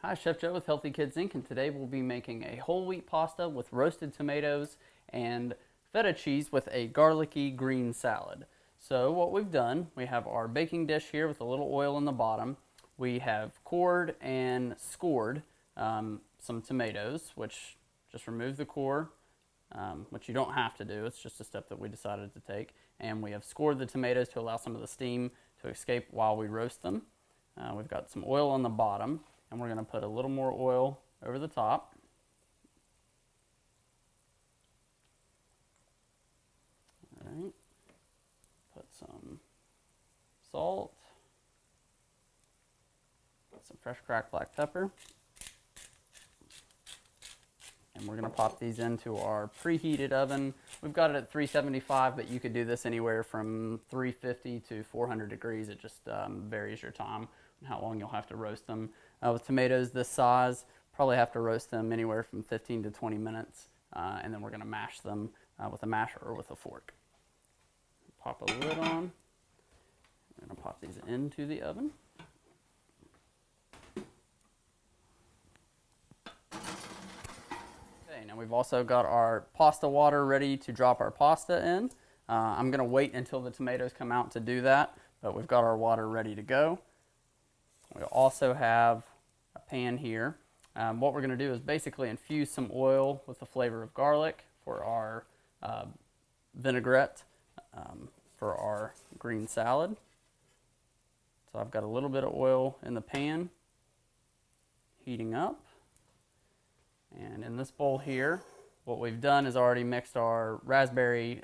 Hi, Chef Joe with Healthy Kids Inc. and today we'll be making a whole wheat pasta with roasted tomatoes and feta cheese with a garlicky green salad. So what we've done, we have our baking dish here with a little oil in the bottom. We have cored and scored some tomatoes, which just remove the core, which you don't have to do. It's just a step that we decided to take. And we have scored the tomatoes to allow some of the steam to escape while we roast them. We've got some oil on the bottom, and we're going to put a little more oil over the top. All right. Put some salt, some fresh cracked black pepper, and we're going to pop these into our preheated oven. We've got it at 375, but you could do this anywhere from 350 to 400 degrees. It just varies your time and how long you'll have to roast them. With tomatoes this size, probably have to roast them anywhere from 15 to 20 minutes, and then we're going to mash them with a masher or with a fork. Pop a lid on. We're going to pop these into the oven. Okay, now we've also got our pasta water ready to drop our pasta in. I'm going to wait until the tomatoes come out to do that, but we've got our water ready to go. We also have a pan here. What we're going to do is basically infuse some oil with the flavor of garlic for our vinaigrette for our green salad. So I've got a little bit of oil in the pan heating up. And in this bowl here, what we've done is already mixed our raspberry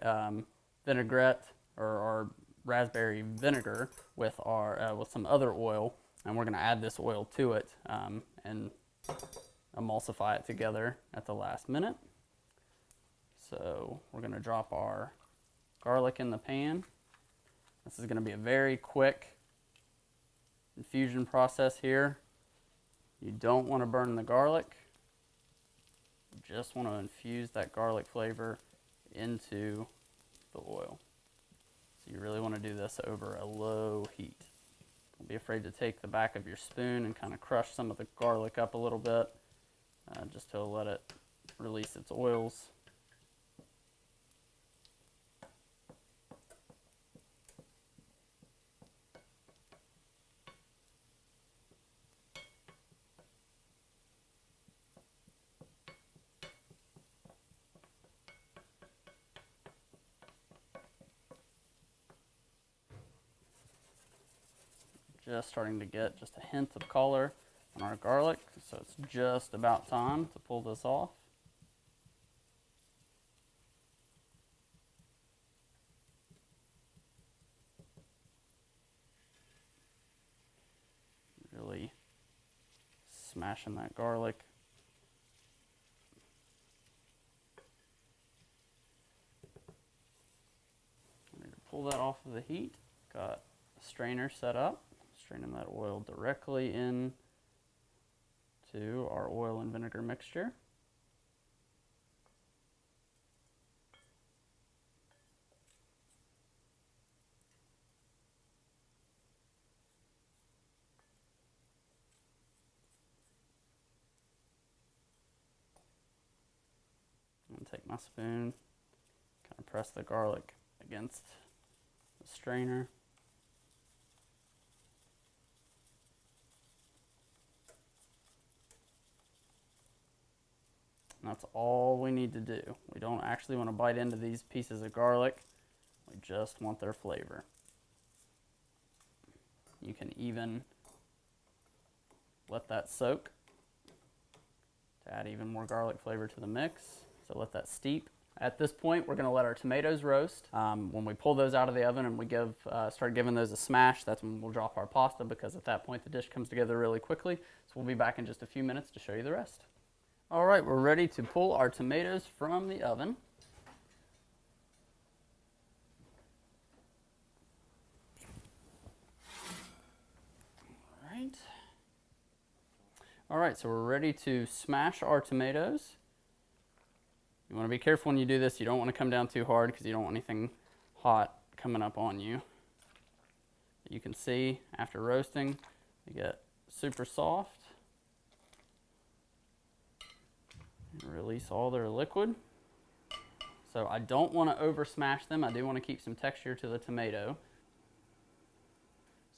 vinaigrette or our raspberry vinegar with some other oil. And we're going to add this oil to it and emulsify it together at the last minute. So we're going to drop our garlic in the pan. This is going to be a very quick infusion process here. You don't want to burn the garlic. You just want to infuse that garlic flavor into the oil. So you really want to do this over a low heat. Don't be afraid to take the back of your spoon and kind of crush some of the garlic up a little bit, just to let it release its oils. Just starting to get just a hint of color on our garlic, so it's just about time to pull this off. Really smashing that garlic. I'm ready to pull that off of the heat. Got a strainer set up. Straining that oil directly in to our oil and vinegar mixture. I'm going to take my spoon, kind of press the garlic against the strainer. And that's all we need to do. We don't actually want to bite into these pieces of garlic. We just want their flavor. You can even let that soak to add even more garlic flavor to the mix. So let that steep. At this point, we're going to let our tomatoes roast. When we pull those out of the oven and we start giving those a smash, that's when we'll drop our pasta, because at that point the dish comes together really quickly. So we'll be back in just a few minutes to show you the rest. All right, we're ready to pull our tomatoes from the oven. All right, so we're ready to smash our tomatoes. You want to be careful when you do this. You don't want to come down too hard because you don't want anything hot coming up on you. You can see after roasting, they get super soft. Release all their liquid. So I don't want to over smash them. I do want to keep some texture to the tomato.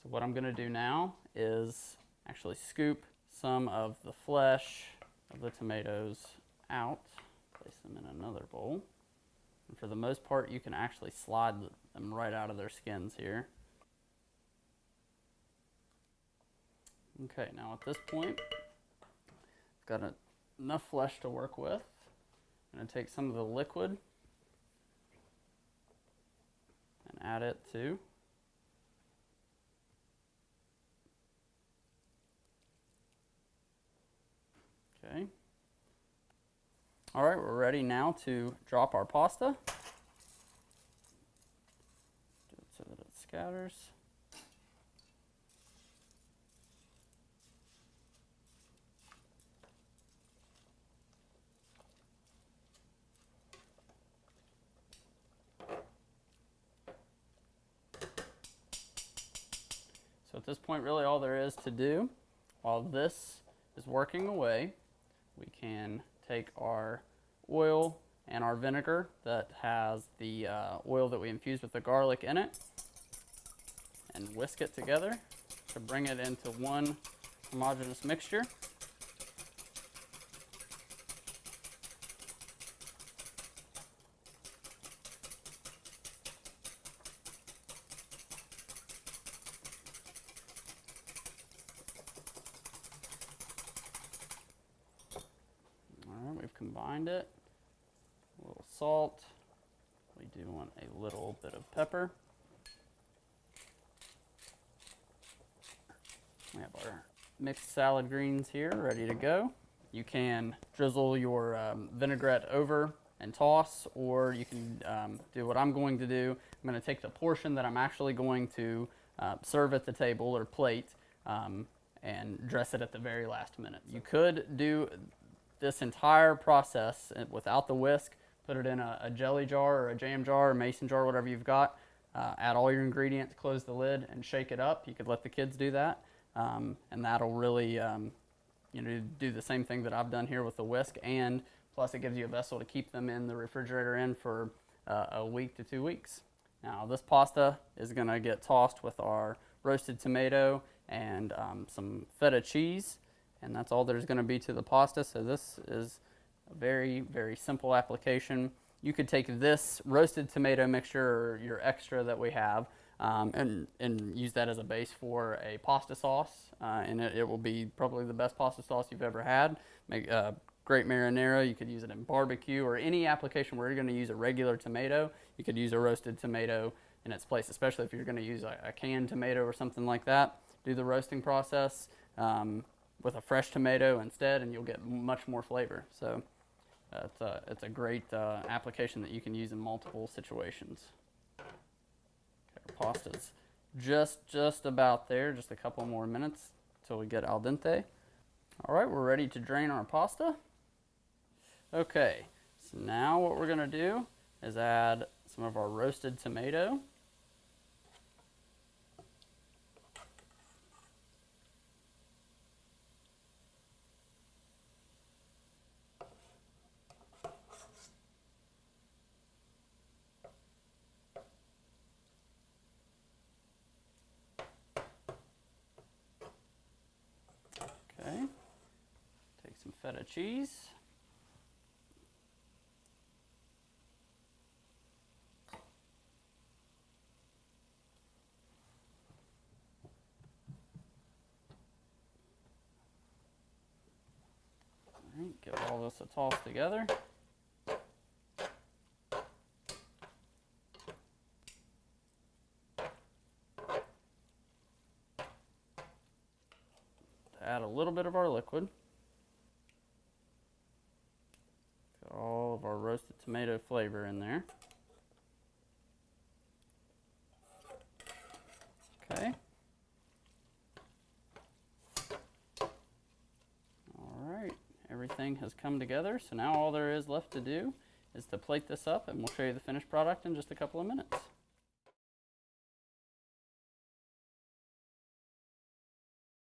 So what I'm going to do now is actually scoop some of the flesh of the tomatoes out, place them in another bowl. And for the most part, you can actually slide them right out of their skins here. Okay, now at this point, I've got enough flesh to work with. I'm going to take some of the liquid and add it to. Okay. All right, we're ready now to drop our pasta. Do it so that it scatters. So at this point, really all there is to do while this is working away, we can take our oil and our vinegar that has the oil that we infused with the garlic in it and whisk it together to bring it into one homogeneous mixture. We've combined it. A little salt. We do want a little bit of pepper. We have our mixed salad greens here ready to go. You can drizzle your vinaigrette over and toss, or you can do what I'm going to do. I'm going to take the portion that I'm actually going to serve at the table or plate and dress it at the very last minute. You could do this entire process without the whisk, put it in a jelly jar or a jam jar or mason jar, whatever you've got. Add all your ingredients, close the lid, and shake it up. You could let the kids do that, and that'll really do the same thing that I've done here with the whisk, and plus it gives you a vessel to keep them in the refrigerator in for a week to 2 weeks. Now this pasta is going to get tossed with our roasted tomato and some feta cheese. And that's all there's going to be to the pasta. So this is a very, very simple application. You could take this roasted tomato mixture or your extra that we have and use that as a base for a pasta sauce. And it will be probably the best pasta sauce you've ever had. Make great marinara. You could use it in barbecue or any application where you're going to use a regular tomato. You could use a roasted tomato in its place, especially if you're going to use a canned tomato or something like that. Do the roasting process with a fresh tomato instead, and you'll get much more flavor. So it's a great application that you can use in multiple situations. Okay, our pasta's just about there, just a couple more minutes until we get al dente. All right, we're ready to drain our pasta. Okay, so now what we're gonna do is add some of our roasted tomato. Okay, take some feta cheese. All right, give all this a toss together. Add a little bit of our liquid. Got all of our roasted tomato flavor in there. Okay. All right, everything has come together. So now all there is left to do is to plate this up, and we'll show you the finished product in just a couple of minutes.